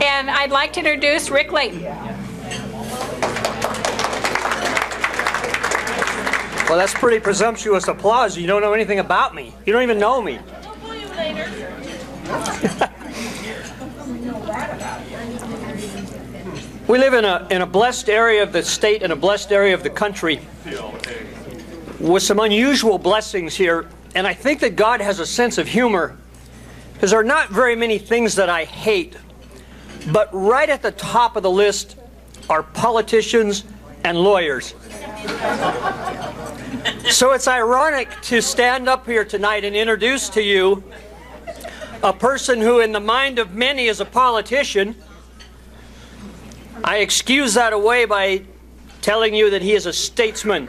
And I'd like to introduce Rick Layton. Well, that's pretty presumptuous applause. You don't know anything about me. You don't even know me. I'll pull you later. We live in a blessed area of the state and a blessed area of the country with some unusual blessings here. And I think that God has a sense of humor, because there are not very many things that I hate. But right at the top of the list are politicians and lawyers. So it's ironic to stand up here tonight and introduce to you a person who in the mind of many is a politician. I excuse that away by telling you that he is a statesman.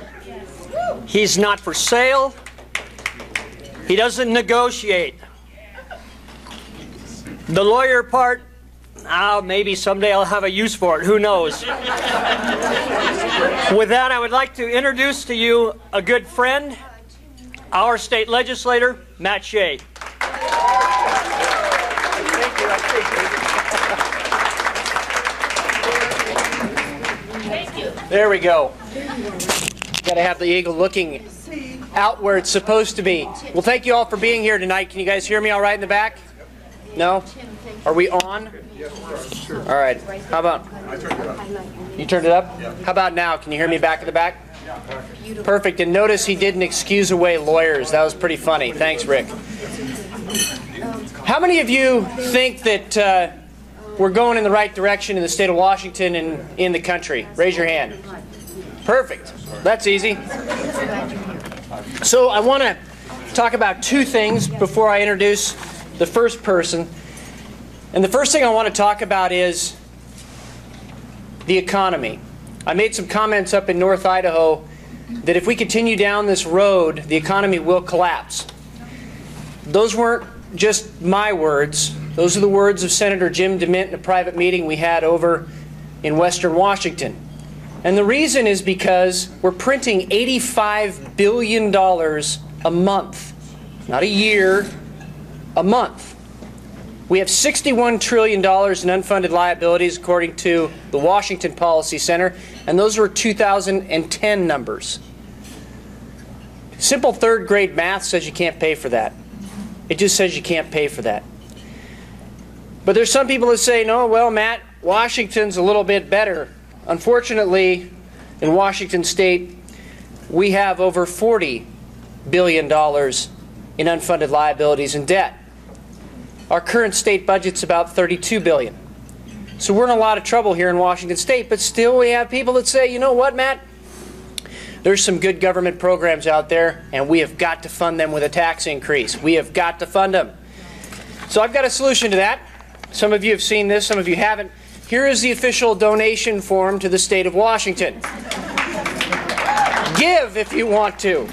He's not for sale. He doesn't negotiate. The lawyer part, maybe someday I'll have a use for it. Who knows? With that, I would like to introduce to you a good friend, our state legislator, Matt Shea. Thank you. Thank you. There we go. Got to have the eagle looking out where it's supposed to be. Well, thank you all for being here tonight. Can you guys hear me all right in the back? No? Are we on? All right. How about? You turned it up? How about now? Can you hear me back in the back? Perfect. And notice he didn't excuse away lawyers. That was pretty funny. Thanks, Rick. How many of you think that we're going in the right direction in the state of Washington and in the country? Raise your hand. Perfect. That's easy. So I want to talk about two things before I introduce the first person. And the first thing I want to talk about is the economy. I made some comments up in North Idaho that if we continue down this road, the economy will collapse. Those weren't just my words. Those are the words of Senator Jim DeMint in a private meeting we had over in Western Washington. And the reason is because we're printing $85 billion a month. Not a year, a month. We have $61 trillion in unfunded liabilities according to the Washington Policy Center, and those are 2010 numbers. Simple third grade math says you can't pay for that. It just says you can't pay for that. But there's some people that say, no, well, Matt, Washington's a little bit better. Unfortunately, in Washington State, we have over $40 billion in unfunded liabilities and debt. Our current state budget's about $32 billion. So we're in a lot of trouble here in Washington State, but still we have people that say, you know what, Matt? There's some good government programs out there, and we have got to fund them with a tax increase. We have got to fund them. So I've got a solution to that. Some of you have seen this, some of you haven't. Here is the official donation form to the state of Washington. Give if you want to,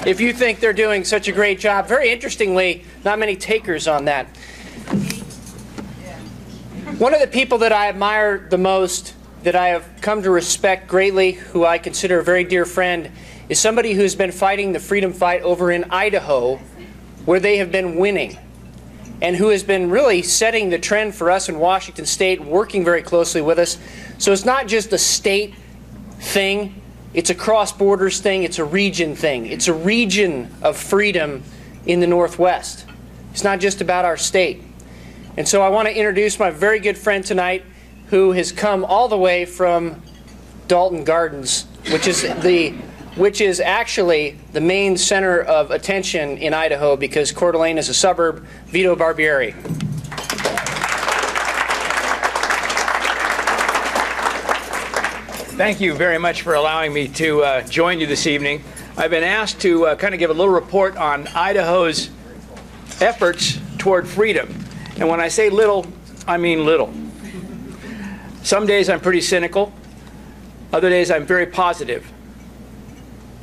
if you think they're doing such a great job. Very interestingly, not many takers on that. One of the people that I admire the most, that I have come to respect greatly, who I consider a very dear friend, is somebody who's been fighting the freedom fight over in Idaho, where they have been winning, and who has been really setting the trend for us in Washington State, working very closely with us. So it's not just a state thing, it's a cross-borders thing, it's a region thing. It's a region of freedom in the Northwest. It's not just about our state. And so I want to introduce my very good friend tonight, who has come all the way from Dalton Gardens, which is actually the main center of attention in Idaho because Coeur d'Alene is a suburb. Vito Barbieri. Thank you very much for allowing me to join you this evening. I've been asked to kind of give a little report on Idaho's efforts toward freedom. And when I say little, I mean little. Some days I'm pretty cynical. Other days I'm very positive.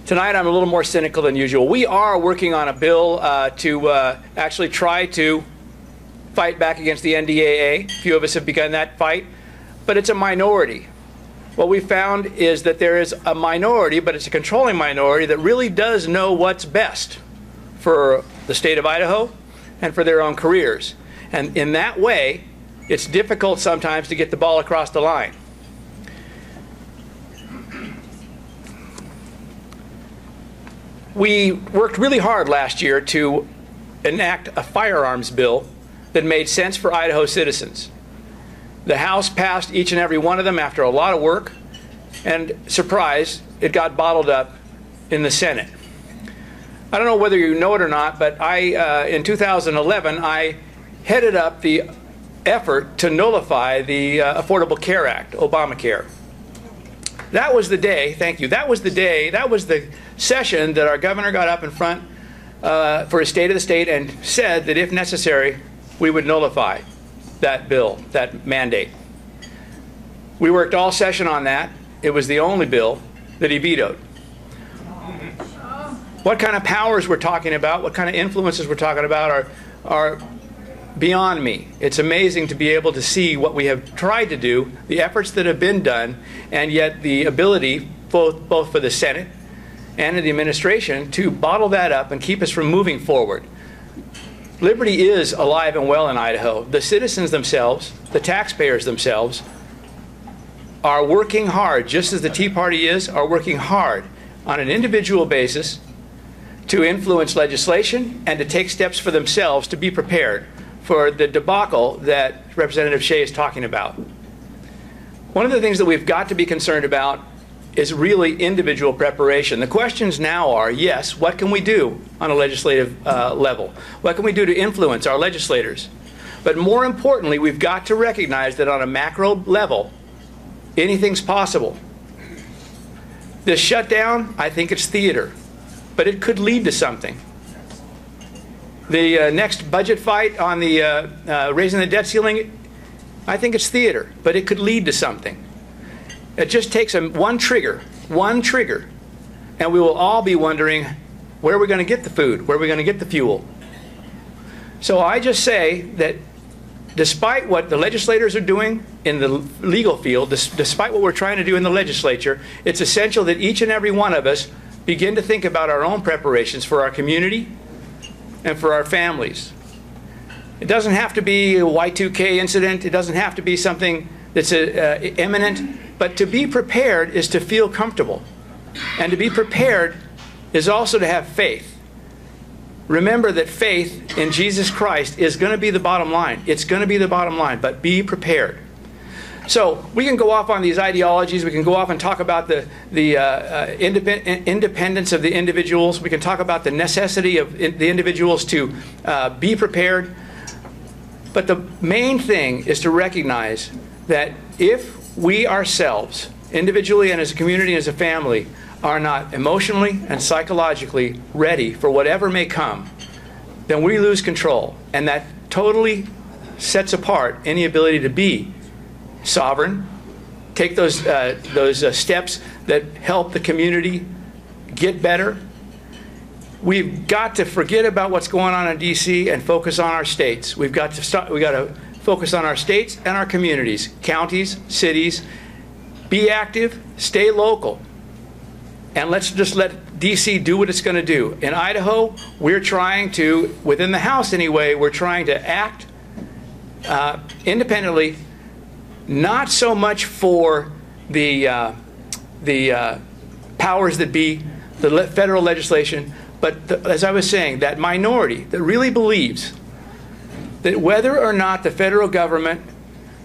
Tonight I'm a little more cynical than usual. We are working on a bill to actually try to fight back against the NDAA. A few of us have begun that fight, but it's a minority. What we found is that there is a minority, but it's a controlling minority that really does know what's best for the state of Idaho and for their own careers. And in that way, it's difficult sometimes to get the ball across the line. We worked really hard last year to enact a firearms bill that made sense for Idaho citizens. The House passed each and every one of them after a lot of work, and surprise, it got bottled up in the Senate. I don't know whether you know it or not, but in 2011, I headed up the effort to nullify the Affordable Care Act, Obamacare. That was the day, thank you, that was the session that our governor got up in front for a State of the State and said that if necessary, we would nullify that bill, that mandate. We worked all session on that. It was the only bill that he vetoed. What kind of powers we're talking about, what kind of influences we're talking about are beyond me. It's amazing to be able to see what we have tried to do, the efforts that have been done, and yet the ability, both for the Senate and the administration, to bottle that up and keep us from moving forward. Liberty is alive and well in Idaho. The citizens themselves, the taxpayers themselves, are working hard, just as the Tea Party are working hard on an individual basis to influence legislation and to take steps for themselves to be prepared for the debacle that Representative Shea is talking about. One of the things that we've got to be concerned about is really individual preparation. The questions now are, yes, what can we do on a legislative level? What can we do to influence our legislators? But more importantly, we've got to recognize that on a macro level, anything's possible. This shutdown, I think it's theater, but it could lead to something. The next budget fight on the raising the debt ceiling, I think it's theater, but it could lead to something. It just takes one trigger, and we will all be wondering, where are we going to get the food? Where are we going to get the fuel? So I just say that despite what the legislators are doing in the legal field, despite what we're trying to do in the legislature, it's essential that each and every one of us begin to think about our own preparations for our community and for our families. It doesn't have to be a Y2K incident. It doesn't have to be something that's imminent. But to be prepared is to feel comfortable. And to be prepared is also to have faith. Remember that faith in Jesus Christ is going to be the bottom line. It's going to be the bottom line, but be prepared. So we can go off on these ideologies. We can go off and talk about the independence of the individuals. We can talk about the necessity of the individuals to be prepared. But the main thing is to recognize that if we ourselves, individually and as a community and as a family, are not emotionally and psychologically ready for whatever may come, then we lose control. And that totally sets apart any ability to be sovereign, take those steps that help the community get better. We've got to forget about what's going on in D.C. and focus on our states. We've got to focus on our states and our communities, counties, cities. Be active, stay local, and let's just let D.C. do what it's going to do. In Idaho, we're trying to, within the House anyway, we're trying to act independently, not so much for the powers that be, the federal legislation, but as I was saying, that minority that really believes that whether or not the federal government,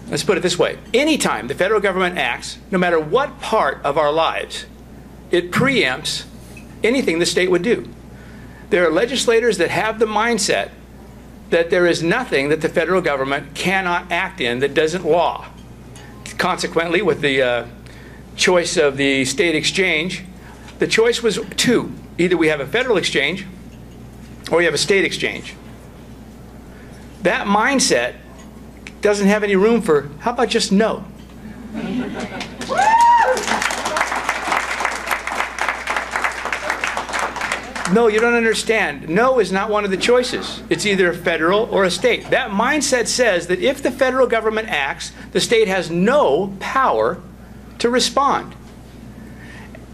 let's put it this way, anytime the federal government acts, no matter what part of our lives, it preempts anything the state would do. There are legislators that have the mindset that there is nothing that the federal government cannot act in that doesn't law. Consequently, with the choice of the state exchange, the choice was two. Either we have a federal exchange or we have a state exchange. That mindset doesn't have any room for, how about just no? No, you don't understand. No is not one of the choices. It's either a federal or a state. That mindset says that if the federal government acts, the state has no power to respond.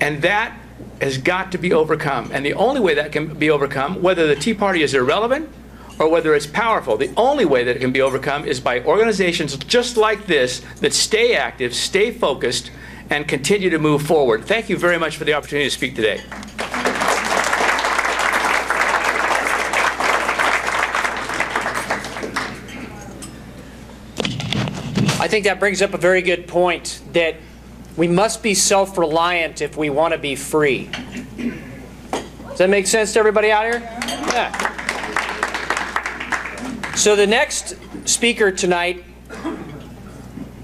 And that has got to be overcome. And the only way that can be overcome, whether the Tea Party is irrelevant or whether it's powerful. The only way that it can be overcome is by organizations just like this that stay active, stay focused, and continue to move forward. Thank you very much for the opportunity to speak today. I think that brings up a very good point, that we must be self-reliant if we want to be free. Does that make sense to everybody out here? Yeah. So the next speaker tonight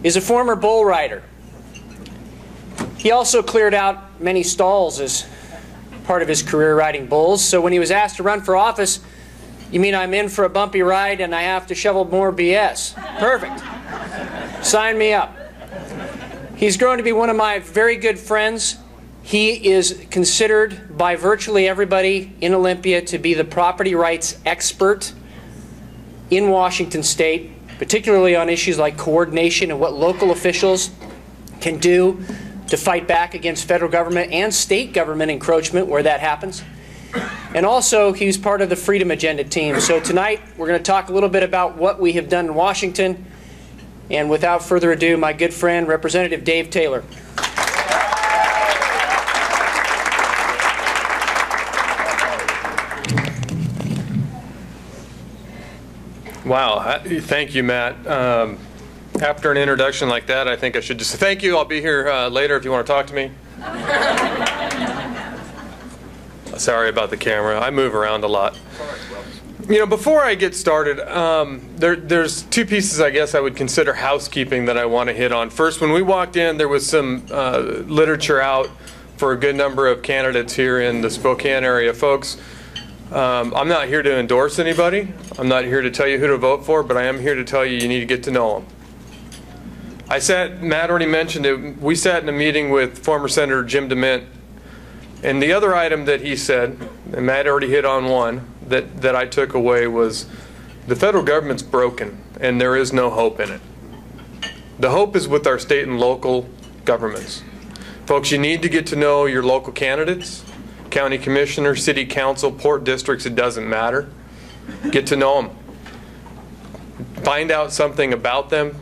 is a former bull rider. He also cleared out many stalls as part of his career riding bulls. So when he was asked to run for office, you mean I'm in for a bumpy ride and I have to shovel more BS? Perfect. Sign me up. He's grown to be one of my very good friends. He is considered by virtually everybody in Olympia to be the property rights expert in Washington State, particularly on issues like coordination and what local officials can do to fight back against federal government and state government encroachment where that happens. And also, he's part of the Freedom Agenda team. So tonight, we're going to talk a little bit about what we have done in Washington. And without further ado, my good friend, Representative Dave Taylor. Wow, thank you, Matt. After an introduction like that, I think I should just say thank you. I'll be here later if you want to talk to me. Sorry about the camera. I move around a lot. You know, before I get started, there's two pieces I guess I would consider housekeeping that I want to hit on. First, when we walked in, there was some literature out for a good number of candidates here in the Spokane area. Folks, I'm not here to endorse anybody. I'm not here to tell you who to vote for, but I am here to tell you need to get to know them. Matt already mentioned it, we sat in a meeting with former Senator Jim DeMint, and the other item that he said, and Matt already hit on one, that I took away was the federal government's broken and there is no hope in it. The hope is with our state and local governments. Folks, you need to get to know your local candidates, county commissioner, city council, port districts, it doesn't matter. Get to know them. Find out something about them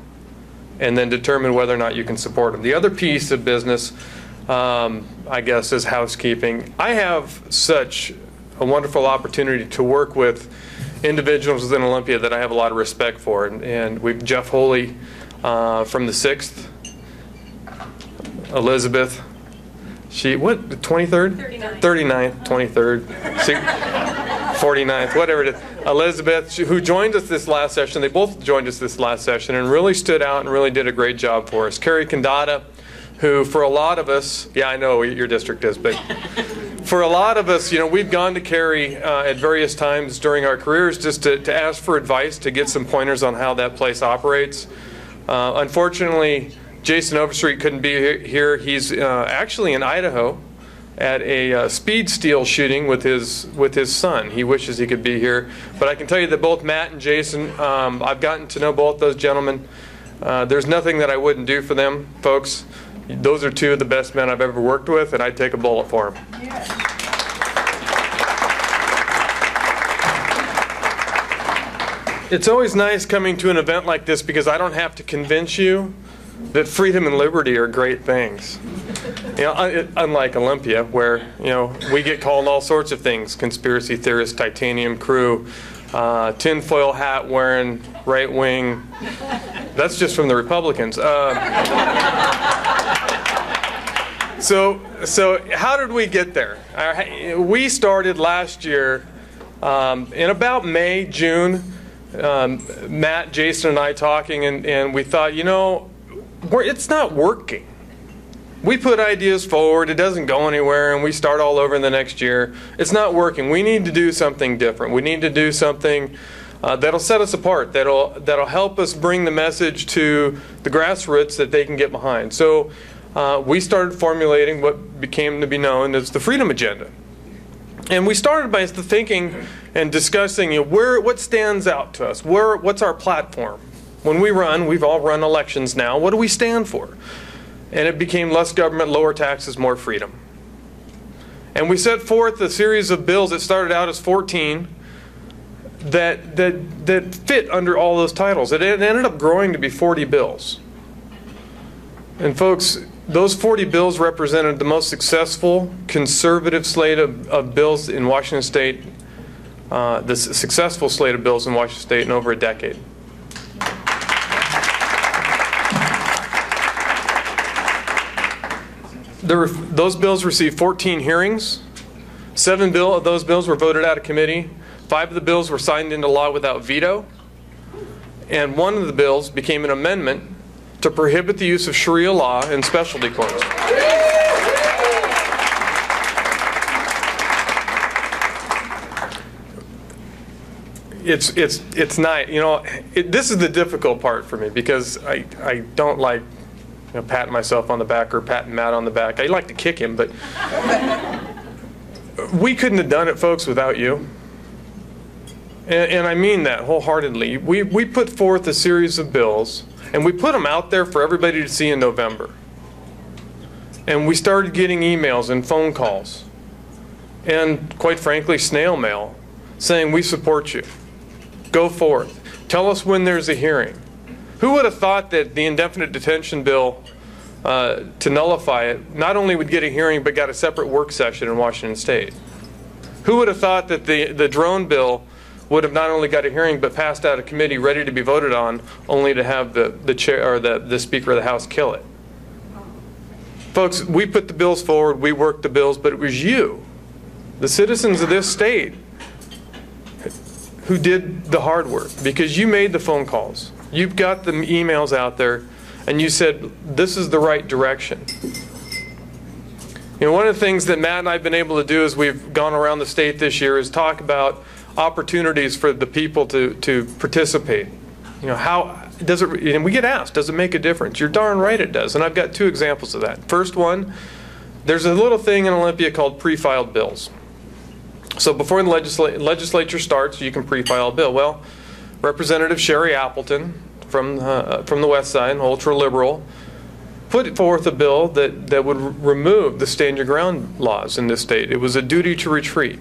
and then determine whether or not you can support them. The other piece of business, I guess, is housekeeping. I have such a wonderful opportunity to work with individuals within Olympia that I have a lot of respect for. And we've Jeff Holy from the 6th, Elizabeth, she, what, 23rd? 39th, 23rd, 49th, whatever it is. Elizabeth, who joined us this last session, they both joined us this last session and really stood out and really did a great job for us. Carrie Condatta, who for a lot of us, yeah, I know your district is, but for a lot of us, you know, we've gone to Carrie at various times during our careers just to ask for advice, to get some pointers on how that place operates. Unfortunately, Jason Overstreet couldn't be here. He's actually in Idaho at a speed steel shooting with his son. He wishes he could be here. But I can tell you that both Matt and Jason, I've gotten to know both those gentlemen. There's nothing that I wouldn't do for them, folks. Those are two of the best men I've ever worked with, and I'd take a bullet for them. Yeah. It's always nice coming to an event like this because I don't have to convince you that freedom and liberty are great things. You know, unlike Olympia, where, you know, we get called all sorts of things: conspiracy theorists, titanium crew, tinfoil hat wearing, right wing. That's just from the Republicans. So how did we get there? We started last year in about May, June. Matt, Jason, and I talking, and we thought, you know, it's not working. We put ideas forward, it doesn't go anywhere, and we start all over in the next year. It's not working. We need to do something different. We need to do something that'll set us apart, that'll help us bring the message to the grassroots that they can get behind. So we started formulating what became to be known as the Freedom Agenda. And we started by thinking and discussing, you know, what stands out to us, what's our platform. When we run, we've all run elections now, what do we stand for? And it became less government, lower taxes, more freedom. And we set forth a series of bills that started out as 14 that fit under all those titles. It ended up growing to be 40 bills. And folks, those 40 bills represented the most successful conservative slate of bills in Washington State, the successful slate of bills in Washington State in over a decade. Those bills received 14 hearings. 7 of those bills were voted out of committee. 5 of the bills were signed into law without veto. And 1 of the bills became an amendment to prohibit the use of Sharia law in specialty courts. It's not, you know, this is the difficult part for me, because I don't like, you know, patting myself on the back or patting Matt on the back. I like to kick him, but we couldn't have done it, folks, without you. And I mean that wholeheartedly. We put forth a series of bills, and we put them out there for everybody to see in November. And we started getting emails and phone calls, and quite frankly, snail mail, saying, we support you. Go forth. Tell us when there's a hearing. Who would have thought that the indefinite detention bill, to nullify it, not only would get a hearing, but got a separate work session in Washington State? Who would have thought that the drone bill would have not only got a hearing, but passed out of committee, ready to be voted on, only to have the chair or the Speaker of the House kill it? Folks, we put the bills forward, we worked the bills, but it was you, the citizens of this state, who did the hard work, because you made the phone calls. You've got the emails out there, and you said, this is the right direction. You know, one of the things that Matt and I have been able to do as we've gone around the state this year is talk about opportunities for the people to participate. You know, how does it, and we get asked, does it make a difference? You're darn right it does, and I've got 2 examples of that. First one, there's a little thing in Olympia called pre-filed bills. So before the legislature starts, you can pre-file a bill. Well, Representative Shea Appleton from the West Side, ultra-liberal, put forth a bill that would remove the stand your ground laws in this state. It was a duty to retreat.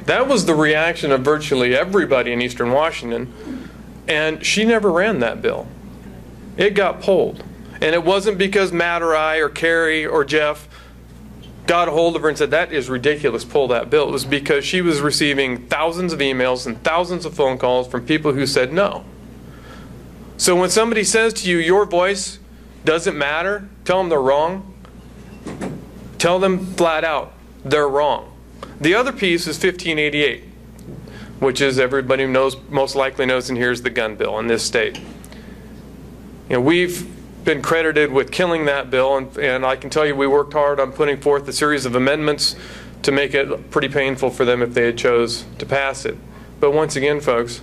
That was the reaction of virtually everybody in Eastern Washington, and she never ran that bill. It got pulled. And it wasn't because Matt or I or Carrie or Jeff got a hold of her and said, that is ridiculous, pull that bill. It was because she was receiving thousands of emails and thousands of phone calls from people who said no. So when somebody says to you, your voice doesn't matter, tell them they're wrong. Tell them flat out, they're wrong. The other piece is 1588, which is, everybody knows, most likely knows and hears, the gun bill in this state. You know, we've been credited with killing that bill, and I can tell you we worked hard on putting forth a series of amendments to make it pretty painful for them if they had chose to pass it. But once again, folks,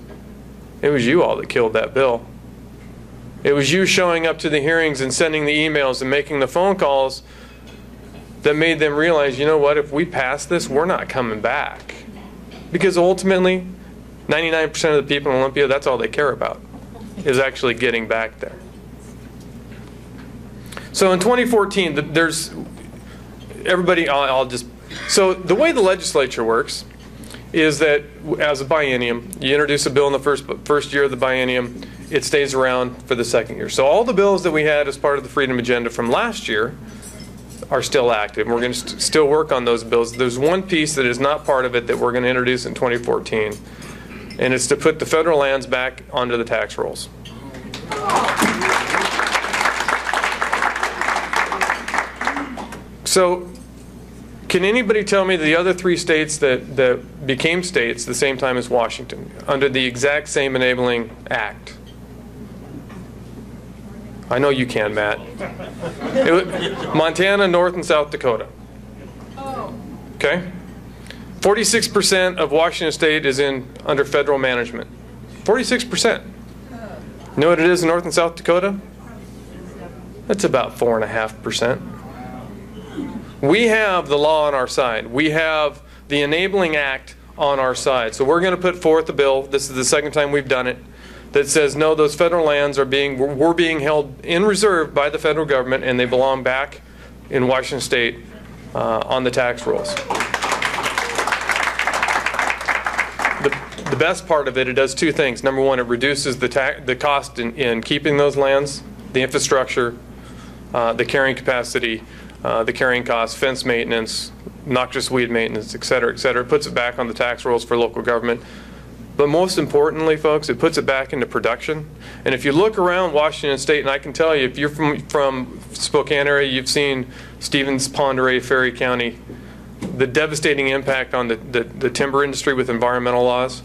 it was you all that killed that bill. It was you showing up to the hearings and sending the emails and making the phone calls that made them realize, you know what, if we pass this, we're not coming back. Because ultimately, 99% of the people in Olympia, that's all they care about, is actually getting back there. So in 2014, there's everybody, so the way the legislature works is that as a biennium, you introduce a bill in the first year of the biennium, it stays around for the second year. So all the bills that we had as part of the Freedom Agenda from last year are still active. And we're going to still work on those bills. There's one piece that is not part of it that we're going to introduce in 2014, and it's to put the federal lands back onto the tax rolls. So can anybody tell me the other 3 states that became states the same time as Washington under the exact same enabling act? I know you can, Matt. Montana, North and South Dakota. Okay? 46% of Washington State is under federal management. 46%. You know what it is in North and South Dakota? That's about 4.5%. We have the law on our side. We have the enabling act on our side. So we're going to put forth a bill, this is the second time we've done it, that says no, those federal lands were being held in reserve by the federal government, and they belong back in Washington State on the tax rolls. the best part of it, it does two things. Number one, it reduces the cost in keeping those lands, the infrastructure, the carrying capacity, the carrying costs, fence maintenance, noxious weed maintenance, et cetera, et cetera. It puts it back on the tax rolls for local government. But most importantly, folks, it puts it back into production. And if you look around Washington State, and I can tell you, if you're from Spokane area, you've seen Stevens, Pend Oreille, Ferry County, the devastating impact on the timber industry with environmental laws.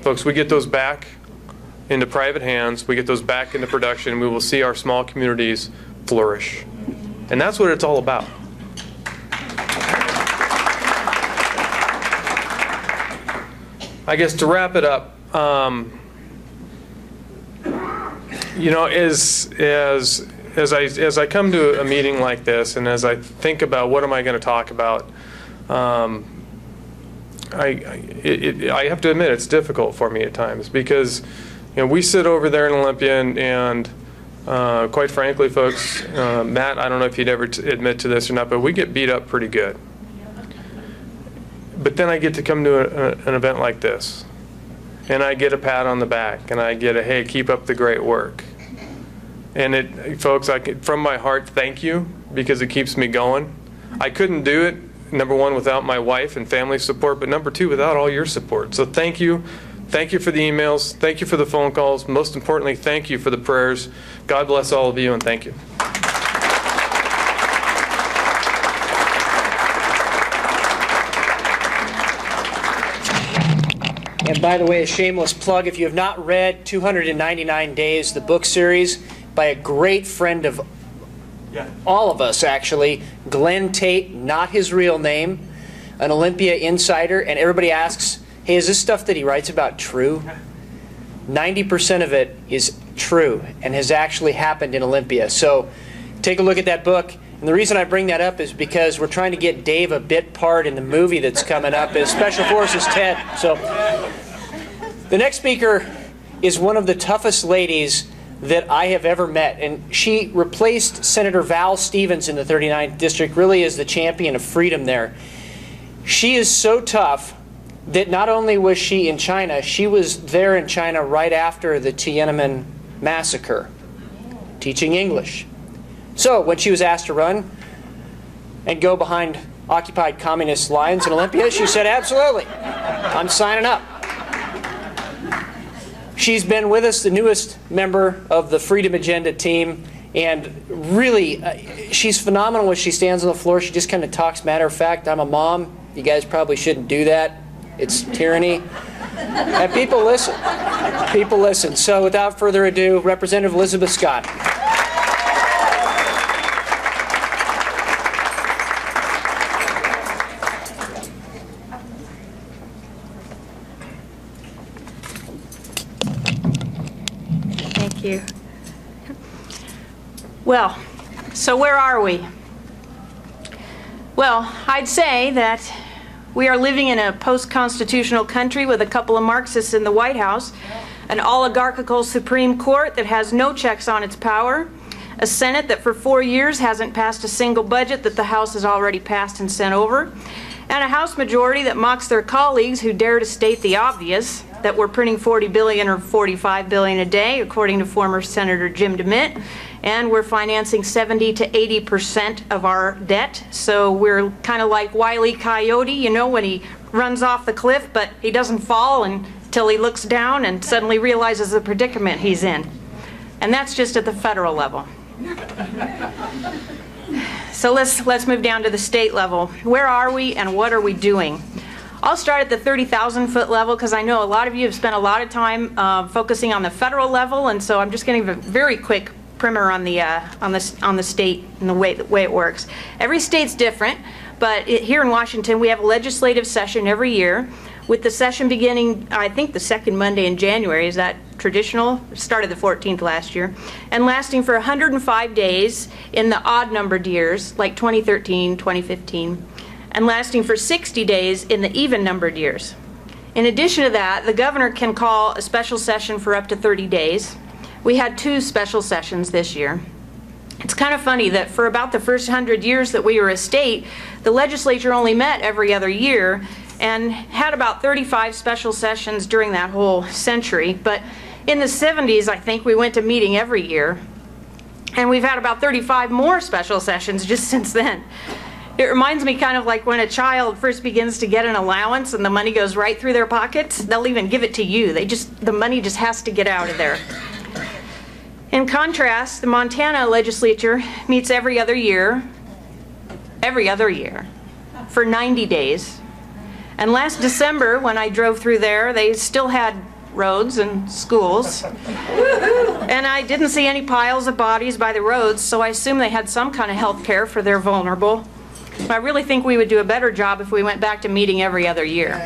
Folks, we get those back into private hands, we get those back into production, we will see our small communities flourish. And that's what it's all about. I guess to wrap it up, you know, as I come to a meeting like this, and as I think about what am I going to talk about, I have to admit it's difficult for me at times, because you know, we sit over there in Olympia, and quite frankly, folks, Matt, I don't know if he'd ever admit to this or not, but we get beat up pretty good. But then I get to come to an event like this, and I get a pat on the back, and I get a, hey, keep up the great work. And folks, from my heart, thank you, because it keeps me going. I couldn't do it, number one, without my wife and family support, but number two, without all your support. So thank you. Thank you for the emails. Thank you for the phone calls. Most importantly, thank you for the prayers. God bless all of you, and thank you. And by the way, a shameless plug, if you have not read 299 Days, the book series by a great friend of all of us, actually, Glenn Tate, not his real name, an Olympia insider, and everybody asks, hey, is this stuff that he writes about true? 90% of it is true and has actually happened in Olympia. So take a look at that book. And the reason I bring that up is because we're trying to get Dave a bit part in the movie that's coming up as Special Forces Ted. So the next speaker is one of the toughest ladies that I have ever met. And she replaced Senator Val Stevens in the 39th District, really as the champion of freedom there. She is so tough that not only was she in China, she was there in China right after the Tiananmen massacre, teaching English. So when she was asked to run and go behind occupied communist lines in Olympia, she said, absolutely, I'm signing up. She's been with us, the newest member of the Freedom Agenda team, and really, she's phenomenal when she stands on the floor. She just kind of talks matter of fact. I'm a mom. You guys probably shouldn't do that. It's tyranny. And people listen. People listen. So without further ado, Representative Elizabeth Scott. Thank you. Well, so where are we? Well, I'd say that we are living in a post-constitutional country with a couple of Marxists in the White House, an oligarchical Supreme Court that has no checks on its power, a Senate that for 4 years hasn't passed a single budget that the House has already passed and sent over, and a House majority that mocks their colleagues who dare to state the obvious, that we're printing $40 billion or $45 billion a day, according to former Senator Jim DeMint, and we're financing 70 to 80% of our debt. So we're kind of like Wile E. Coyote, you know, when he runs off the cliff, but he doesn't fall until he looks down and suddenly realizes the predicament he's in. And that's just at the federal level. So let's move down to the state level. Where are we and what are we doing? I'll start at the 30,000-foot level because I know a lot of you have spent a lot of time focusing on the federal level, and so I'm just going to give a very quick primer on the state and the way it works. Every state's different, but here in Washington we have a legislative session every year, with the session beginning, I think, the second Monday in January. Is that traditional? It started the 14th last year, and lasting for 105 days in the odd-numbered years, like 2013, 2015. And lasting for 60 days in the even-numbered years. In addition to that, the governor can call a special session for up to 30 days. We had 2 special sessions this year. It's kind of funny that for about the first 100 years that we were a state, the legislature only met every other year, and had about 35 special sessions during that whole century. But in the 70s, I think, we went to meeting every year. And we've had about 35 more special sessions just since then. It reminds me kind of like when a child first begins to get an allowance and the money goes right through their pockets. They'll even give it to you. The money just has to get out of there. In contrast, the Montana legislature meets every other year, for 90 days. And last December, when I drove through there, they still had roads and schools. And I didn't see any piles of bodies by the roads, so I assume they had some kind of health care for their vulnerable. But I really think we would do a better job if we went back to meeting every other year.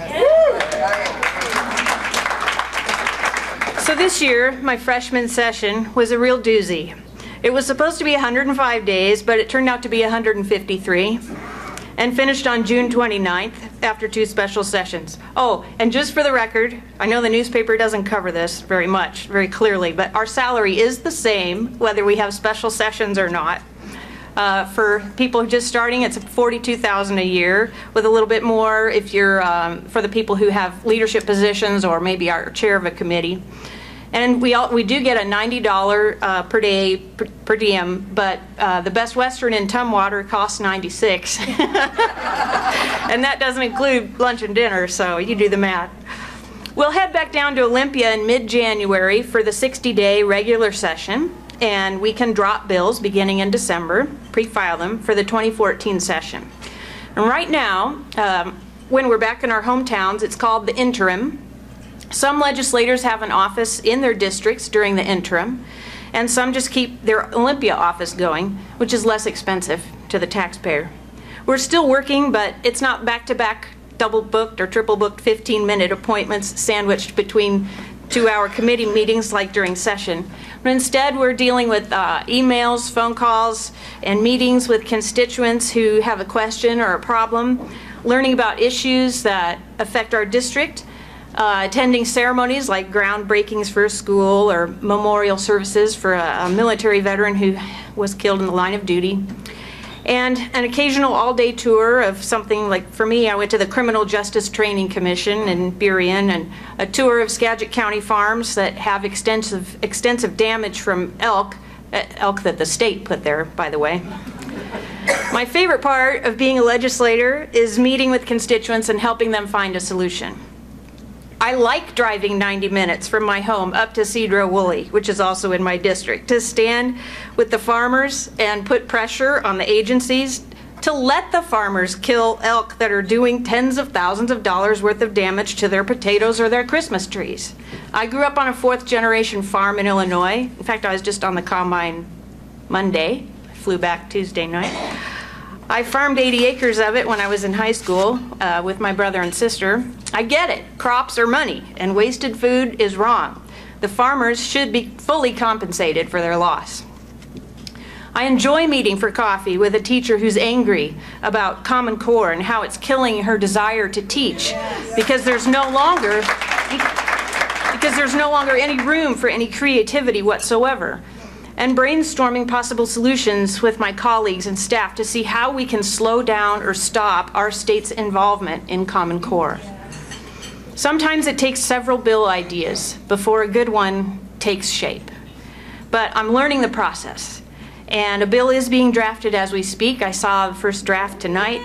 So this year, my freshman session was a real doozy. It was supposed to be 105 days, but it turned out to be 153, and finished on June 29th after 2 special sessions. Oh, and just for the record, I know the newspaper doesn't cover this very clearly, but our salary is the same whether we have special sessions or not. For people just starting, it's $42,000 a year, with a little bit more if you're for the people who have leadership positions or maybe are chair of a committee. And we do get a $90 per day per diem, but the Best Western in Tumwater costs $96, and that doesn't include lunch and dinner. So you do the math. We'll head back down to Olympia in mid-January for the 60-day regular session. And we can drop bills beginning in December, pre-file them for the 2014 session. And right now, when we're back in our hometowns, it's called the interim. Some legislators have an office in their districts during the interim, and some just keep their Olympia office going, which is less expensive to the taxpayer. We're still working, but it's not back-to-back double-booked or triple-booked 15-minute appointments sandwiched between 2-hour committee meetings like during session. But instead, we're dealing with emails, phone calls, and meetings with constituents who have a question or a problem, learning about issues that affect our district, attending ceremonies like groundbreakings for a school or memorial services for a military veteran who was killed in the line of duty, and an occasional all-day tour of something like, for me, I went to the Criminal Justice Training Commission in Burien, and a tour of Skagit County farms that have extensive damage from elk that the state put there, by the way. My favorite part of being a legislator is meeting with constituents and helping them find a solution. I like driving 90 minutes from my home up to Cedro-Woolley, which is also in my district, to stand with the farmers and put pressure on the agencies to let the farmers kill elk that are doing tens of thousands of dollars worth of damage to their potatoes or their Christmas trees. I grew up on a 4th-generation farm in Illinois. In fact, I was just on the combine Monday. I flew back Tuesday night. I farmed 80 acres of it when I was in high school with my brother and sister. I get it. Crops are money, and wasted food is wrong. The farmers should be fully compensated for their loss. I enjoy meeting for coffee with a teacher who's angry about Common Core and how it's killing her desire to teach because there's no longer any room for any creativity whatsoever. And brainstorming possible solutions with my colleagues and staff to see how we can slow down or stop our state's involvement in Common Core. Sometimes it takes several bill ideas before a good one takes shape. But I'm learning the process. And a bill is being drafted as we speak. I saw the first draft tonight.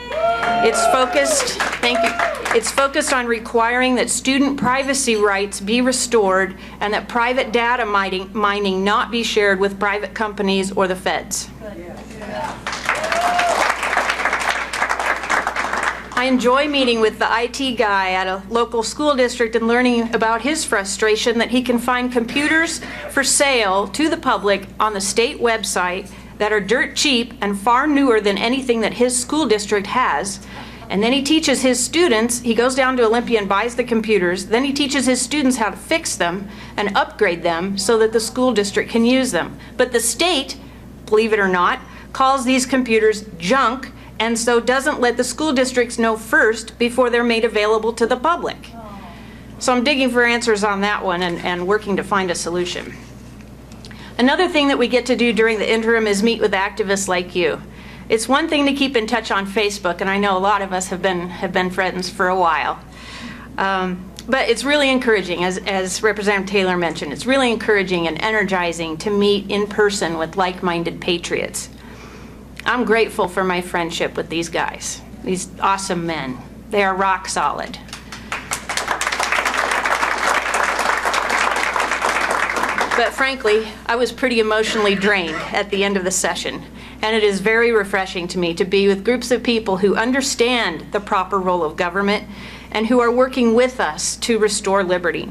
It's focused, thank you. It's focused on requiring that student privacy rights be restored and that private data mining not be shared with private companies or the feds. I enjoy meeting with the IT guy at a local school district and learning about his frustration that he can find computers for sale to the public on the state website that are dirt cheap and far newer than anything that his school district has. And then he teaches his students, he goes down to Olympia and buys the computers, then he teaches his students how to fix them and upgrade them so that the school district can use them. But the state, believe it or not, calls these computers junk, and so doesn't let the school districts know first before they're made available to the public. So I'm digging for answers on that one and working to find a solution. Another thing that we get to do during the interim is meet with activists like you. It's one thing to keep in touch on Facebook, and I know a lot of us have been friends for a while. But it's really encouraging, as Representative Taylor mentioned, it's really encouraging and energizing to meet in person with like-minded patriots. I'm grateful for my friendship with these guys, these awesome men. They are rock solid. But frankly, I was pretty emotionally drained at the end of the session, and it is very refreshing to me to be with groups of people who understand the proper role of government and who are working with us to restore liberty.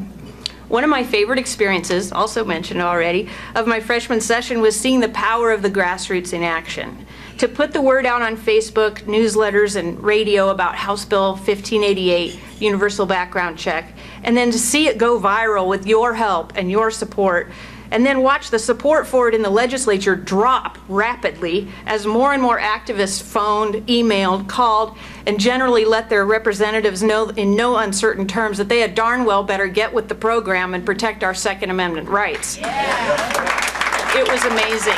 One of my favorite experiences, also mentioned already, of my freshman session was seeing the power of the grassroots in action. To put the word out on Facebook, newsletters, and radio about House Bill 1588, universal background check, and then to see it go viral with your help and your support, and then watch the support for it in the legislature drop rapidly as more and more activists phoned, emailed, called, and generally let their representatives know in no uncertain terms that they had darn well better get with the program and protect our Second Amendment rights. Yeah. It was amazing.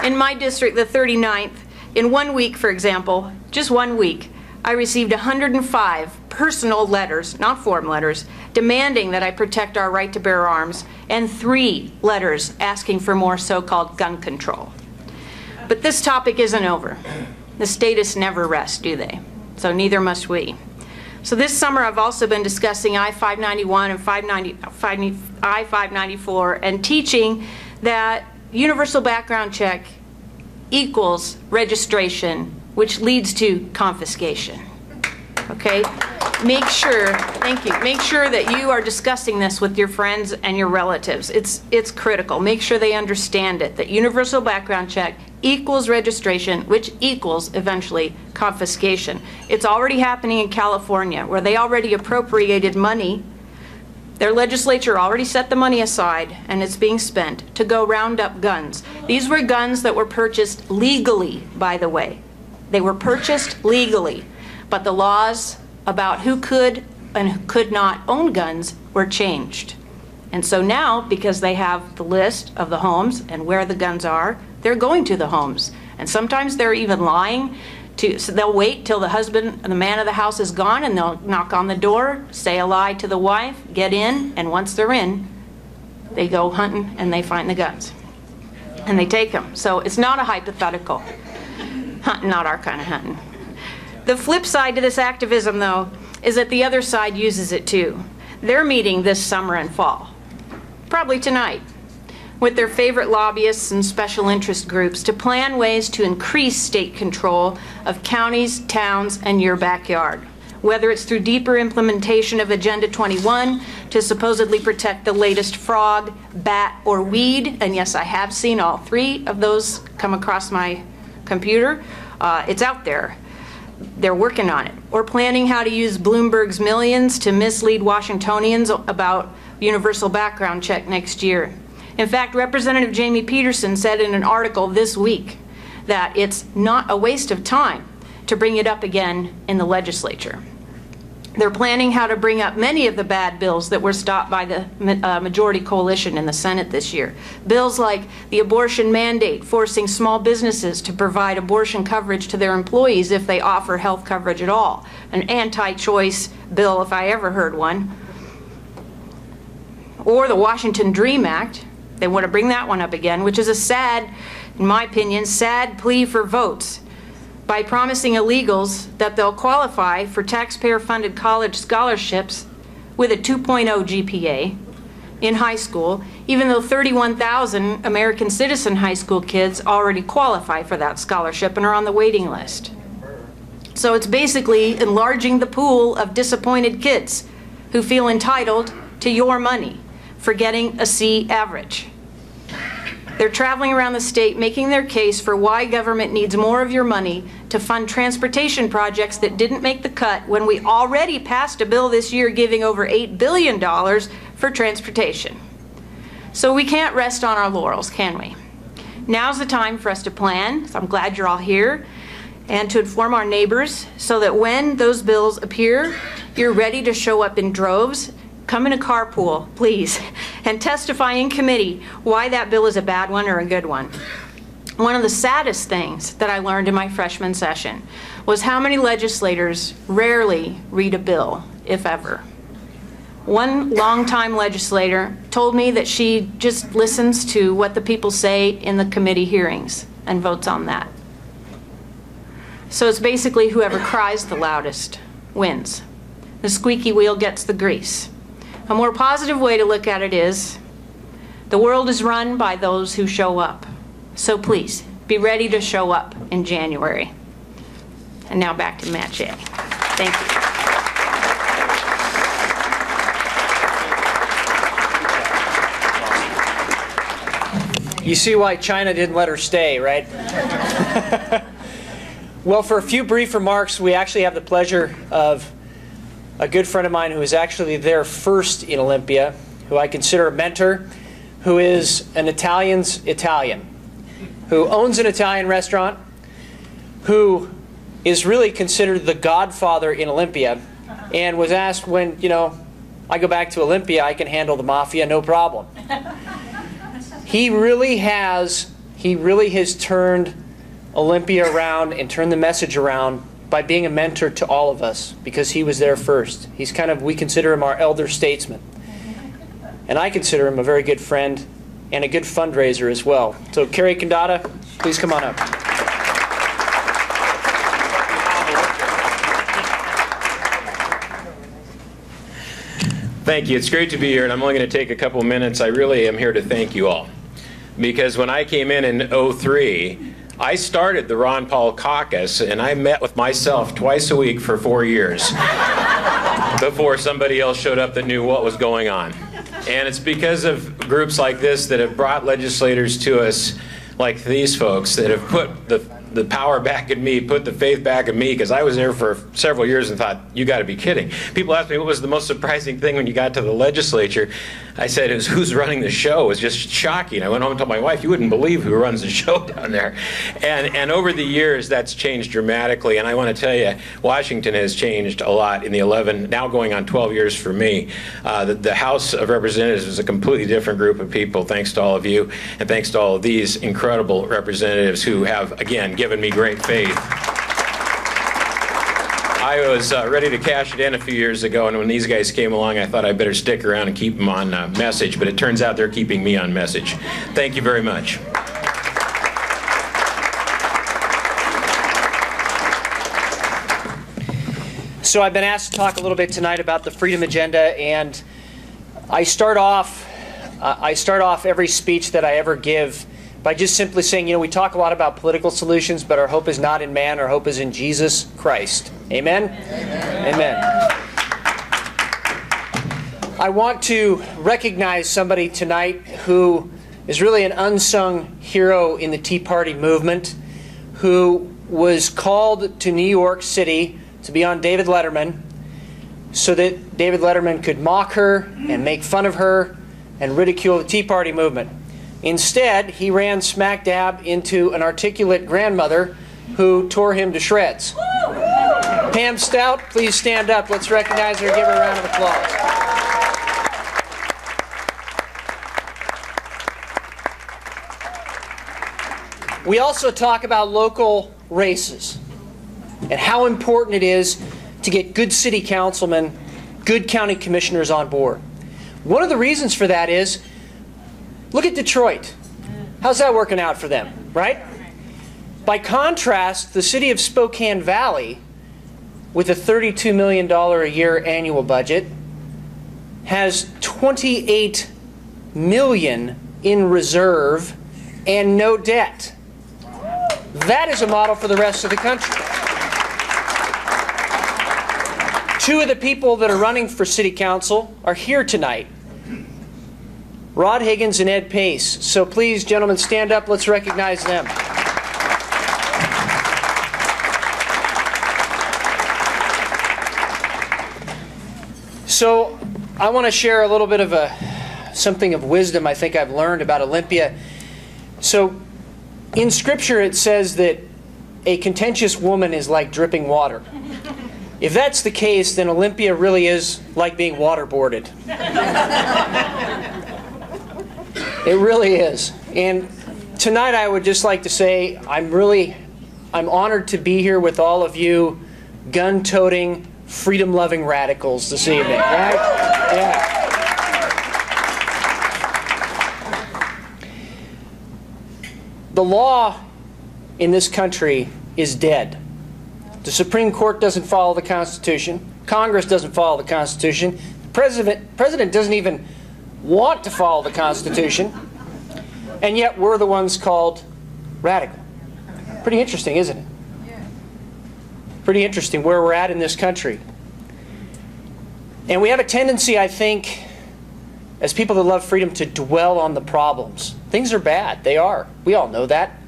In my district, the 39th, in 1 week, for example, just 1 week, I received 105 personal letters, not form letters, demanding that I protect our right to bear arms, and 3 letters asking for more so-called gun control. But this topic isn't over. The statists never rest, do they? So neither must we. So this summer I've also been discussing I-591 and I-594 and teaching that universal background check equals registration, which leads to confiscation. Okay? Make sure, thank you, make sure that you are discussing this with your friends and your relatives. It's critical. Make sure they understand it, that universal background check equals registration, which equals eventually confiscation. It's already happening in California, where they already appropriated money. Their legislature already set the money aside, and it's being spent to go round up guns. These were guns that were purchased legally, by the way. They were purchased legally, but the laws about who could and who could not own guns were changed. And so now, because they have the list of the homes and where the guns are, they're going to the homes. And sometimes they're even lying. So they'll wait till the husband, the man of the house is gone, and they'll knock on the door, say a lie to the wife, get in, and once they're in, they go hunting and they find the guns. And they take them. So it's not a hypothetical. Hunting, not our kind of hunting. The flip side to this activism, though, is that the other side uses it too. They're meeting this summer and fall, probably tonight, with their favorite lobbyists and special interest groups to plan ways to increase state control of counties, towns, and your backyard, whether it's through deeper implementation of Agenda 21 to supposedly protect the latest frog, bat, or weed, and yes, I have seen all 3 of those come across my computer. It's out there. They're working on it. Or planning how to use Bloomberg's millions to mislead Washingtonians about universal background check next year. In fact, Representative Jamie Peterson said in an article this week that it's not a waste of time to bring it up again in the legislature. They're planning how to bring up many of the bad bills that were stopped by the majority coalition in the Senate this year. Bills like the abortion mandate, forcing small businesses to provide abortion coverage to their employees if they offer health coverage at all. An anti-choice bill, if I ever heard one. Or the Washington Dream Act. They want to bring that one up again, which is a sad, in my opinion, sad plea for votes, by promising illegals that they'll qualify for taxpayer-funded college scholarships with a 2.0 GPA in high school, even though 31,000 American citizen high school kids already qualify for that scholarship and are on the waiting list. So it's basically enlarging the pool of disappointed kids who feel entitled to your money for getting a C average. They're traveling around the state making their case for why government needs more of your money to fund transportation projects that didn't make the cut when we already passed a bill this year giving over $8 billion for transportation. So we can't rest on our laurels, can we? Now's the time for us to plan, so I'm glad you're all here, and to inform our neighbors so that when those bills appear, you're ready to show up in droves. Come in a carpool, please, and testify in committee why that bill is a bad one or a good one. One of the saddest things that I learned in my freshman session was how many legislators rarely read a bill, if ever. One longtime legislator told me that she just listens to what the people say in the committee hearings and votes on that. So it's basically whoever cries the loudest wins. The squeaky wheel gets the grease. A more positive way to look at it is, the world is run by those who show up. So please, be ready to show up in January. And now back to Matt Shea. Thank you. You see why China didn't let her stay, right? Well, for a few brief remarks, we actually have the pleasure of a good friend of mine who was actually there first in Olympia, who I consider a mentor, who is an Italian's Italian, who owns an Italian restaurant, who is really considered the godfather in Olympia, and was asked when, I go back to Olympia, I can handle the mafia, no problem. He really has turned Olympia around and turned the message around by being a mentor to all of us, because he was there first. He's we consider him our elder statesman. And I consider him a very good friend and a good fundraiser as well. So Carrie Condatta, please come on up. Thank you. It's great to be here, and I'm only going to take a couple minutes. I really am here to thank you all. Because when I came in 2003, I started the Ron Paul caucus, and I met with myself twice a week for 4 years before somebody else showed up that knew what was going on. And it's because of groups like this that have brought legislators to us, like these folks, that have put the power back in me, put the faith back in me, because I was there for several years and thought, you got to be kidding. People asked me what was the most surprising thing when you got to the legislature. I said, it was who's running the show. It was just shocking. I went home and told my wife, you wouldn't believe who runs the show down there. And over the years, that's changed dramatically. And I want to tell you, Washington has changed a lot in the 11, now going on 12 years for me. The House of Representatives is a completely different group of people, thanks to all of you, and thanks to all of these incredible representatives who have, again, given me great faith. I was ready to cash it in a few years ago, and when these guys came along, I thought I better stick around and keep them on message, but it turns out they're keeping me on message. Thank you very much. So I've been asked to talk a little bit tonight about the Freedom Agenda, and I start off every speech that I ever give by just simply saying, we talk a lot about political solutions, but our hope is not in man, our hope is in Jesus Christ. Amen? Amen. Amen. I want to recognize somebody tonight who is really an unsung hero in the Tea Party movement, who was called to New York City to be on David Letterman so that David Letterman could mock her and make fun of her and ridicule the Tea Party movement. Instead, he ran smack dab into an articulate grandmother who tore him to shreds. Pam Stout, please stand up. Let's recognize her and give her a round of applause. We also talk about local races and how important it is to get good city councilmen, good county commissioners on board. One of the reasons for that is, look at Detroit. How's that working out for them, right? By contrast, the city of Spokane Valley, with a $32 million a year annual budget, has $28 million in reserve and no debt. That is a model for the rest of the country. Two of the people that are running for city council are here tonight. Rod Higgins and Ed Pace. So please, gentlemen, stand up. Let's recognize them. So I want to share a little bit of something of wisdom I think I've learned about Olympia. So in Scripture it says that a contentious woman is like dripping water. If that's the case, then Olympia really is like being waterboarded. It really is. And tonight I would just like to say I'm honored to be here with all of you gun-toting, freedom-loving radicals this evening, right? Yeah. The law in this country is dead. The Supreme Court doesn't follow the Constitution. Congress doesn't follow the Constitution. The President doesn't even want to follow the Constitution. And yet we're the ones called radical. Pretty interesting, isn't it? Pretty interesting where we're at in this country. And we have a tendency, I think, as people that love freedom, to dwell on the problems. Things are bad. They are. We all know that.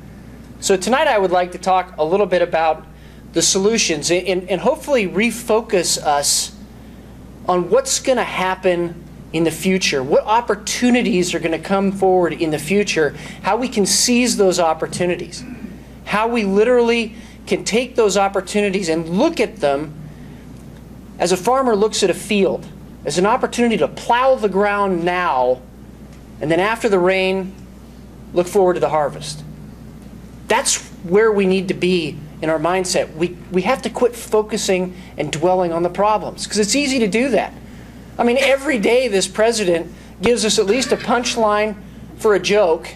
So tonight I would like to talk a little bit about the solutions and hopefully refocus us on what's going to happen in the future, what opportunities are going to come forward in the future, how we can seize those opportunities, how we literally can take those opportunities and look at them as a farmer looks at a field, as an opportunity to plow the ground now, and then after the rain, look forward to the harvest. That's where we need to be in our mindset. We have to quit focusing and dwelling on the problems, because it's easy to do that. I mean, every day this president gives us at least a punchline for a joke,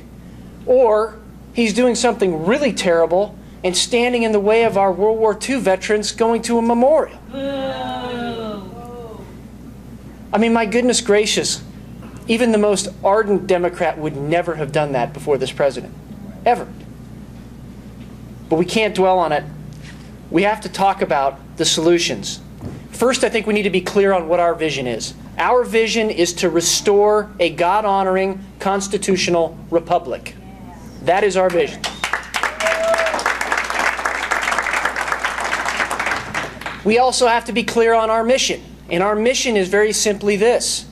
or he's doing something really terrible and standing in the way of our World War II veterans going to a memorial. I mean, my goodness gracious, even the most ardent Democrat would never have done that before this president, ever. But we can't dwell on it. We have to talk about the solutions. First, I think we need to be clear on what our vision is. Our vision is to restore a God-honoring constitutional republic. That is our vision. We also have to be clear on our mission. And our mission is very simply this.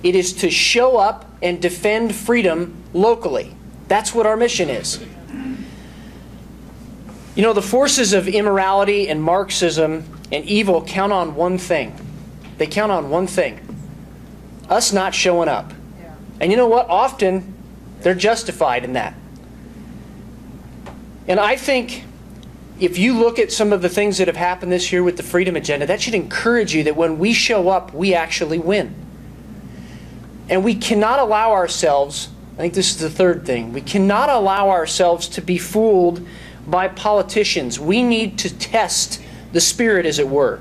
It is to show up and defend freedom locally. That's what our mission is. You know, the forces of immorality and Marxism and evil count on one thing. They count on one thing. Us not showing up. And you know what? Often they're justified in that. And I think if you look at some of the things that have happened this year with the Freedom Agenda, that should encourage you that when we show up, we actually win. And we cannot allow ourselves, I think this is the third thing, we cannot allow ourselves to be fooled by politicians. We need to test the spirit, as it were.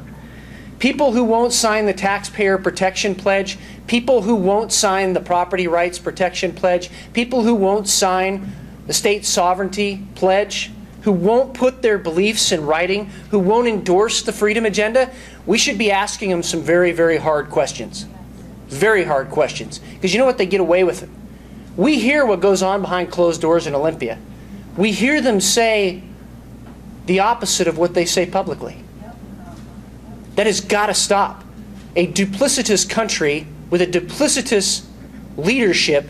People who won't sign the Taxpayer Protection Pledge, people who won't sign the Property Rights Protection Pledge, people who won't sign the State Sovereignty Pledge, who won't put their beliefs in writing, who won't endorse the Freedom Agenda, we should be asking them some very, very hard questions. Very hard questions. Because you know what? They get away with it. We hear what goes on behind closed doors in Olympia. We hear them say the opposite of what they say publicly. That has got to stop. A duplicitous country with a duplicitous leadership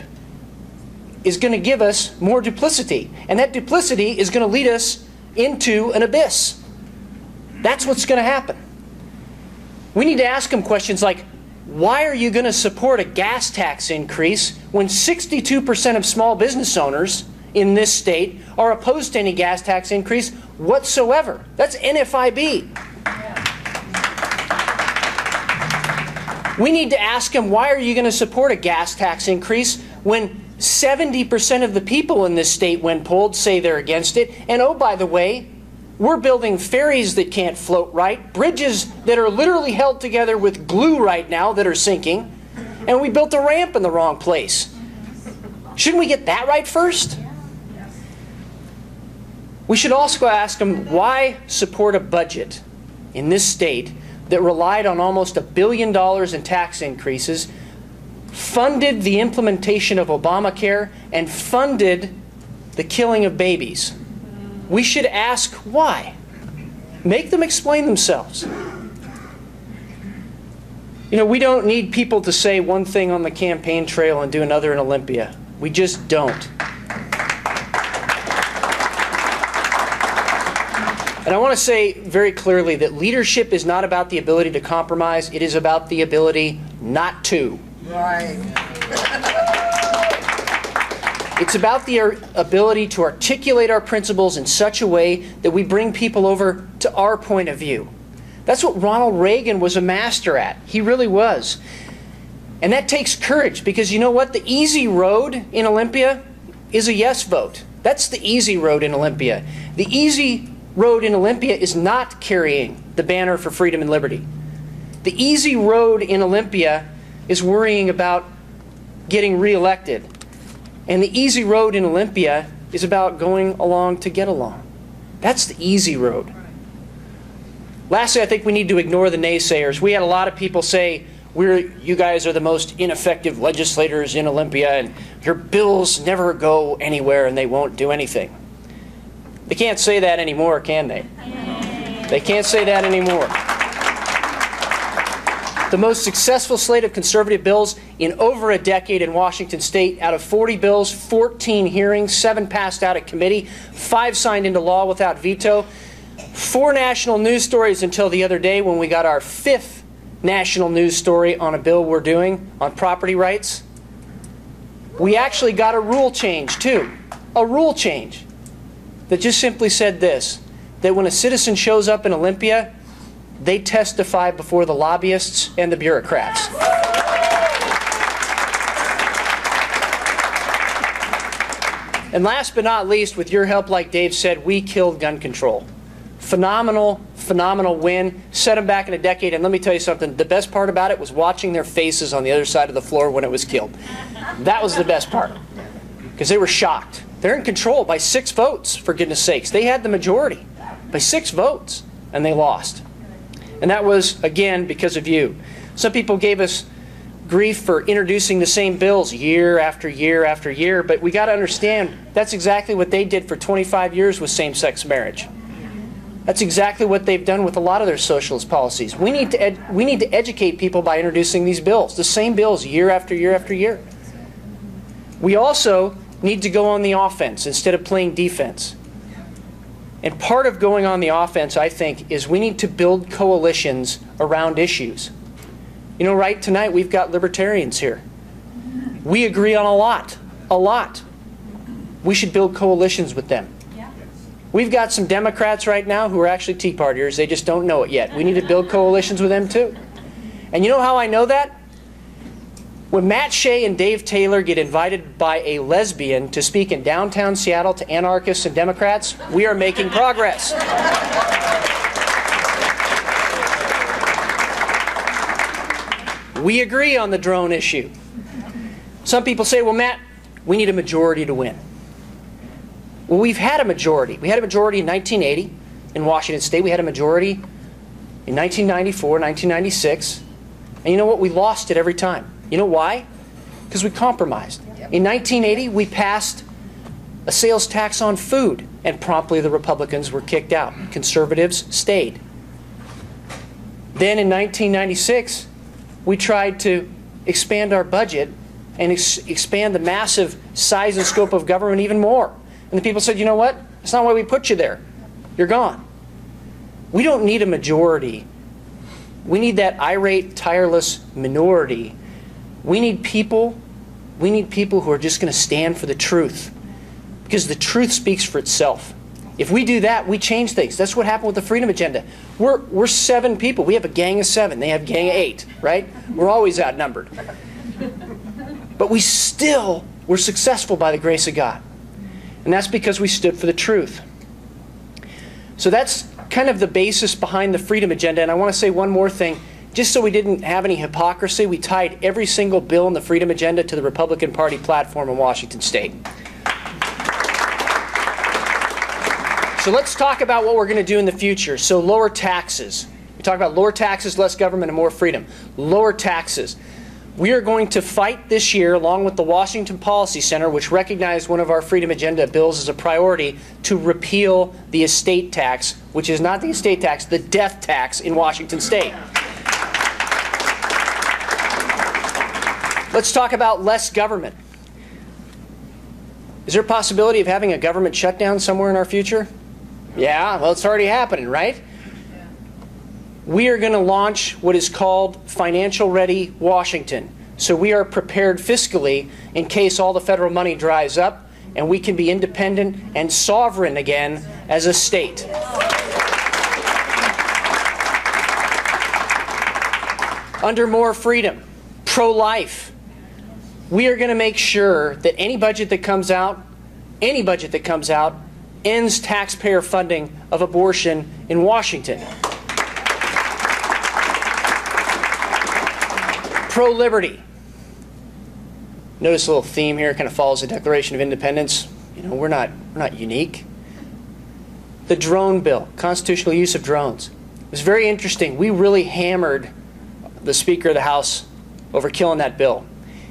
is going to give us more duplicity. And that duplicity is going to lead us into an abyss. That's what's going to happen. We need to ask them questions like, why are you going to support a gas tax increase when 62% of small business owners in this state are opposed to any gas tax increase whatsoever? That's NFIB. We need to ask them, why are you going to support a gas tax increase when 70% of the people in this state, when polled, say they're against it? And oh, by the way, we're building ferries that can't float right, bridges that are literally held together with glue right now that are sinking, and we built a ramp in the wrong place. Shouldn't we get that right first? We should also ask them, why support a budget in this state that relied on almost $1 billion in tax increases, funded the implementation of Obamacare, and funded the killing of babies? We should ask why. Make them explain themselves. You know, we don't need people to say one thing on the campaign trail and do another in Olympia. We just don't. And I want to say very clearly that leadership is not about the ability to compromise. It is about the ability not to. Right. It's about the ability to articulate our principles in such a way that we bring people over to our point of view. That's what Ronald Reagan was a master at. He really was. And that takes courage, because you know what? The easy road in Olympia is a yes vote. That's the easy road in Olympia. The easy road in Olympia is not carrying the banner for freedom and liberty. The easy road in Olympia is worrying about getting reelected. And the easy road in Olympia is about going along to get along. That's the easy road. Lastly, I think we need to ignore the naysayers. We had a lot of people say, you guys are the most ineffective legislators in Olympia, and your bills never go anywhere and they won't do anything. They can't say that anymore, can they? They can't say that anymore. The most successful slate of conservative bills in over a decade in Washington State. Out of 40 bills, 14 hearings, 7 passed out of committee, 5 signed into law without veto, 4 national news stories until the other day when we got our 5th national news story on a bill we're doing on property rights. We actually got a rule change too. A rule change that just simply said this, that when a citizen shows up in Olympia, they testify before the lobbyists and the bureaucrats. And last but not least, with your help, like Dave said, we killed gun control. Phenomenal, phenomenal win. Set them back in a decade, and let me tell you something. The best part about it was watching their faces on the other side of the floor when it was killed. That was the best part, because they were shocked. They're in control by 6 votes, for goodness sakes. They had the majority by 6 votes, and they lost. And that was, again, because of you. Some people gave us grief for introducing the same bills year after year after year, but we got to understand that's exactly what they did for 25 years with same-sex marriage. That's exactly what they've done with a lot of their socialist policies. We need to educate people by introducing these bills, the same bills year after year after year. We also need to go on the offense instead of playing defense. And part of going on the offense, I think, is we need to build coalitions around issues. You know, right, tonight we've got libertarians here. We agree on a lot, a lot. We should build coalitions with them. We've got some Democrats right now who are actually Tea Partiers. They just don't know it yet. We need to build coalitions with them too. And you know how I know that? When Matt Shea and Dave Taylor get invited by a lesbian to speak in downtown Seattle to anarchists and Democrats, we are making progress. We agree on the drone issue. Some people say, well, Matt, we need a majority to win. Well, we've had a majority. We had a majority in 1980 in Washington State. We had a majority in 1994, 1996. And you know what? We lost it every time. You know why? Because we compromised. In 1980, we passed a sales tax on food, and promptly the Republicans were kicked out. Conservatives stayed. Then in 1996, we tried to expand our budget and expand the massive size and scope of government even more. And the people said, you know what? That's not why we put you there. You're gone. We don't need a majority. We need that irate, tireless minority. We need people who are just going to stand for the truth, because the truth speaks for itself. If we do that, we change things. That's what happened with the Freedom Agenda. We're 7 people. We have a gang of 7. They have a gang of 8, right? We're always outnumbered. But we're successful by the grace of God. And that's because we stood for the truth. So that's kind of the basis behind the Freedom Agenda. And I want to say one more thing. Just so we didn't have any hypocrisy, we tied every single bill in the Freedom Agenda to the Republican Party platform in Washington State. So let's talk about what we're going to do in the future. So lower taxes. We talk about lower taxes, less government, and more freedom. Lower taxes. We are going to fight this year, along with the Washington Policy Center, which recognized one of our Freedom Agenda bills as a priority, to repeal the estate tax, which is not the estate tax, the death tax in Washington State. Let's talk about less government. Is there a possibility of having a government shutdown somewhere in our future? Yeah, well, it's already happening, right? We are going to launch what is called Financial Ready Washington. So we are prepared fiscally in case all the federal money dries up. and we can be independent and sovereign again as a state. Under more freedom, pro-life, we are going to make sure that any budget that comes out, ends taxpayer funding of abortion in Washington. Pro-liberty. Notice a little theme here, kind of follows the Declaration of Independence. You know, we're not unique. The drone bill, constitutional use of drones. It was very interesting. We really hammered the Speaker of the House over killing that bill.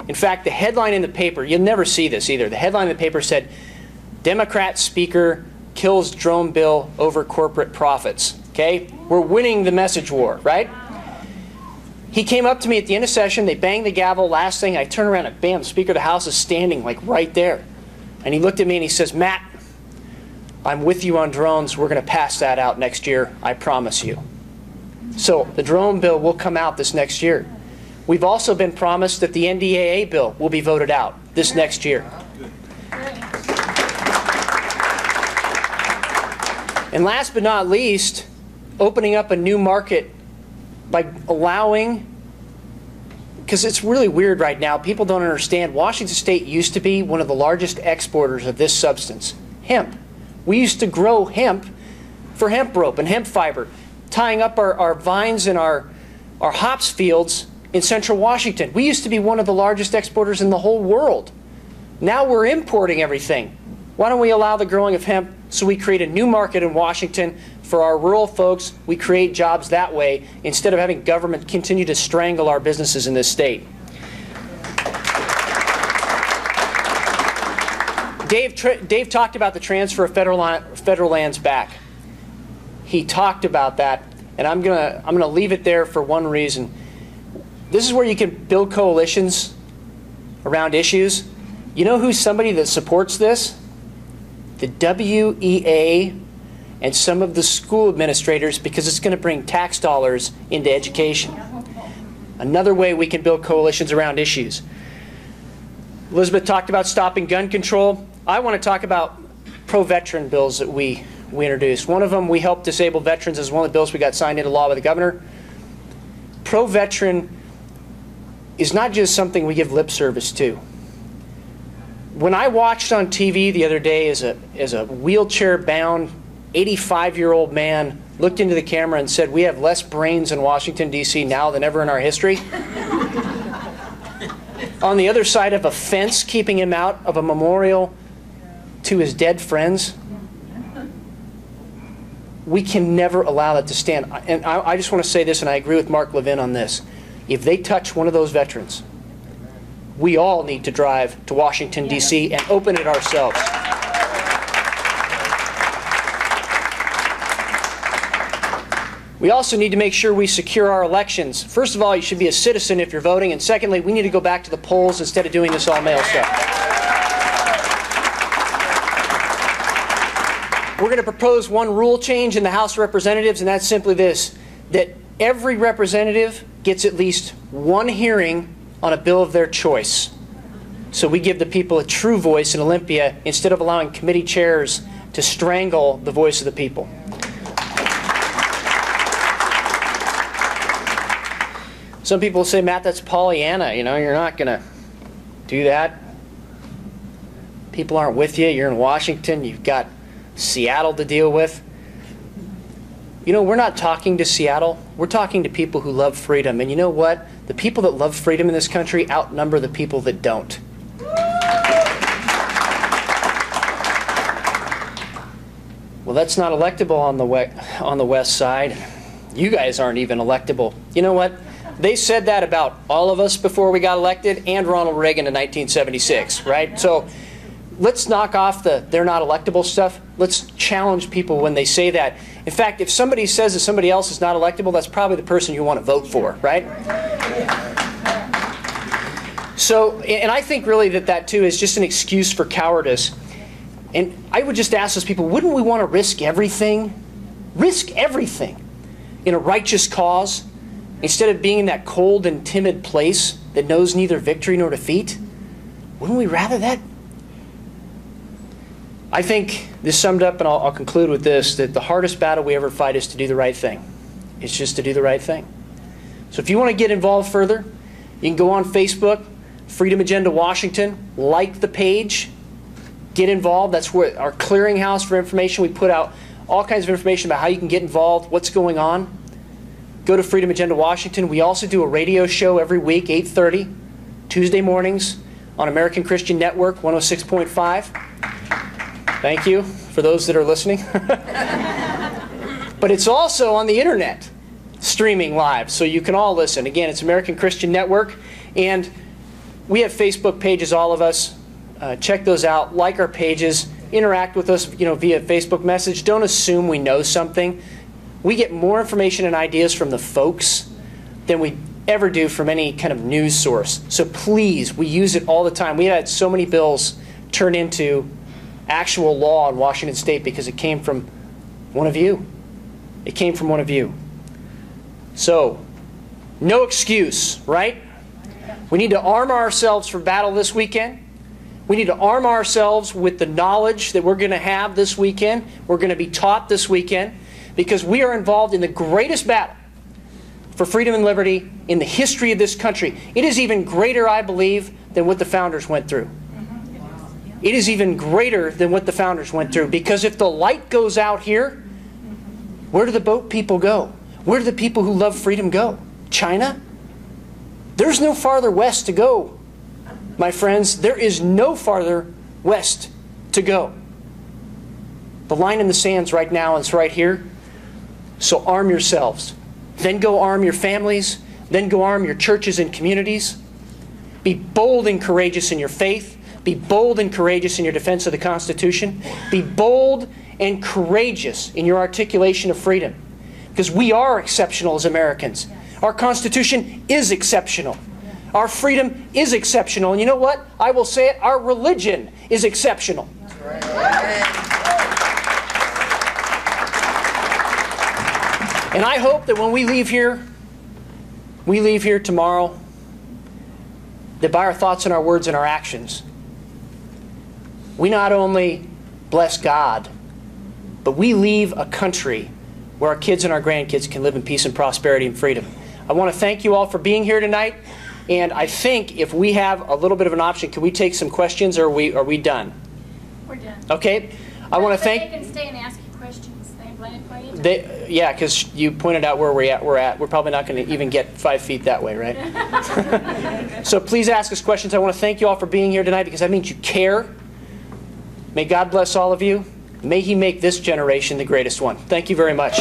In fact, the headline in the paper, you'll never see this either. The headline in the paper said, Democrat Speaker kills drone bill over corporate profits. Okay? We're winning the message war, right? He came up to me at the end of session, they banged the gavel, last thing, I turn around and bam, the Speaker of the House is standing like right there. And he looked at me and he says, Matt, I'm with you on drones, we're going to pass that out next year, I promise you. So the drone bill will come out this next year. We've also been promised that the NDAA bill will be voted out this next year. And last but not least, opening up a new market by allowing, because it's really weird right now, people don't understand, Washington State used to be one of the largest exporters of this substance, hemp. We used to grow hemp for hemp rope and hemp fiber, tying up our vines and our hops fields in central Washington. We used to be one of the largest exporters in the whole world. Now we're importing everything. Why don't we allow the growing of hemp so we create a new market in Washington for our rural folks? We create jobs that way instead of having government continue to strangle our businesses in this state. Dave talked about the transfer of federal lands back. He talked about that, and I'm gonna leave it there for one reason. This is where you can build coalitions around issues. You know who's somebody that supports this? The WEA and some of the school administrators, because it's going to bring tax dollars into education. Another way we can build coalitions around issues. Elizabeth talked about stopping gun control. I want to talk about pro-veteran bills that we introduced. One of them, we helped disable veterans, is one of the bills we got signed into law by the governor. Pro-veteran is not just something we give lip service to. When I watched on TV the other day as a wheelchair-bound 85-year-old man looked into the camera and said, we have less brains in Washington, D.C. now than ever in our history. On the other side of a fence keeping him out of a memorial to his dead friends. We can never allow that to stand. And I just want to say this, and I agree with Mark Levin on this. If they touch one of those veterans, we all need to drive to Washington, D.C. and open it ourselves. We also need to make sure we secure our elections. First of all, you should be a citizen if you're voting. And secondly, we need to go back to the polls instead of doing this all-mail stuff. We're going to propose one rule change in the House of Representatives, and that's simply this, that every representative gets at least one hearing on a bill of their choice. So we give the people a true voice in Olympia instead of allowing committee chairs to strangle the voice of the people. Some people say, Matt, that's Pollyanna. You know, you're not going to do that. People aren't with you. You're in Washington. You've got Seattle to deal with. You know, we're not talking to Seattle. We're talking to people who love freedom. And you know what? The people that love freedom in this country outnumber the people that don't. Well, that's not electable on the west side. You guys aren't even electable. You know what? They said that about all of us before we got elected and Ronald Reagan in 1976, right? So let's knock off the they're not electable stuff. Let's challenge people when they say that. In fact, if somebody says that somebody else is not electable, that's probably the person you want to vote for, right? So, and I think really that too is just an excuse for cowardice. And I would just ask those people, wouldn't we want to risk everything in a righteous cause instead of being in that cold and timid place that knows neither victory nor defeat? Wouldn't we rather that? I think this summed up, and I'll conclude with this, that the hardest battle we ever fight is to do the right thing. It's just to do the right thing. So if you want to get involved further, you can go on Facebook, Freedom Agenda Washington, like the page, get involved. That's where our clearinghouse for information. We put out all kinds of information about how you can get involved, what's going on. Go to Freedom Agenda Washington. We also do a radio show every week, 8:30, Tuesday mornings, on American Christian Network, 106.5. Thank you for those that are listening. But it's also on the internet, streaming live, so you can all listen. Again, it's American Christian Network, and we have Facebook pages, all of us. Check those out. Like our pages. Interact with us, via Facebook message. Don't assume we know something. We get more information and ideas from the folks than we ever do from any kind of news source. So please, we use it all the time. We had so many bills turn into actual law in Washington State because it came from one of you. It came from one of you. So, no excuse, right? We need to arm ourselves for battle this weekend. We need to arm ourselves with the knowledge that we're going to have this weekend. We're going to be taught this weekend because we are involved in the greatest battle for freedom and liberty in the history of this country. It is even greater, I believe, than what the founders went through. It is even greater than what the founders went through, because if the light goes out here, where do the boat people go? Where do the people who love freedom go? China? There's no farther west to go, my friends. There is no farther west to go. The line in the sand's right now, and it's right here. So arm yourselves. Then go arm your families. Then go arm your churches and communities. Be bold and courageous in your faith. Be bold and courageous in your defense of the Constitution. Be bold and courageous in your articulation of freedom. Because we are exceptional as Americans. Our Constitution is exceptional. Our freedom is exceptional. And you know what? I will say it, our religion is exceptional. And I hope that when we leave here tomorrow, that by our thoughts and our words and our actions, we not only bless God, but we leave a country where our kids and our grandkids can live in peace and prosperity and freedom. I want to thank you all for being here tonight. And I think if we have a little bit of an option, can we take some questions, or are we done? We're done. Okay. I want to thank. They can stay and ask you questions. They have plenty of time. Yeah, because you pointed out where we're at. We're probably not going to even get 5 feet that way, right? So please ask us questions. I want to thank you all for being here tonight, because that means you care. May God bless all of you. May He make this generation the greatest one. Thank you very much.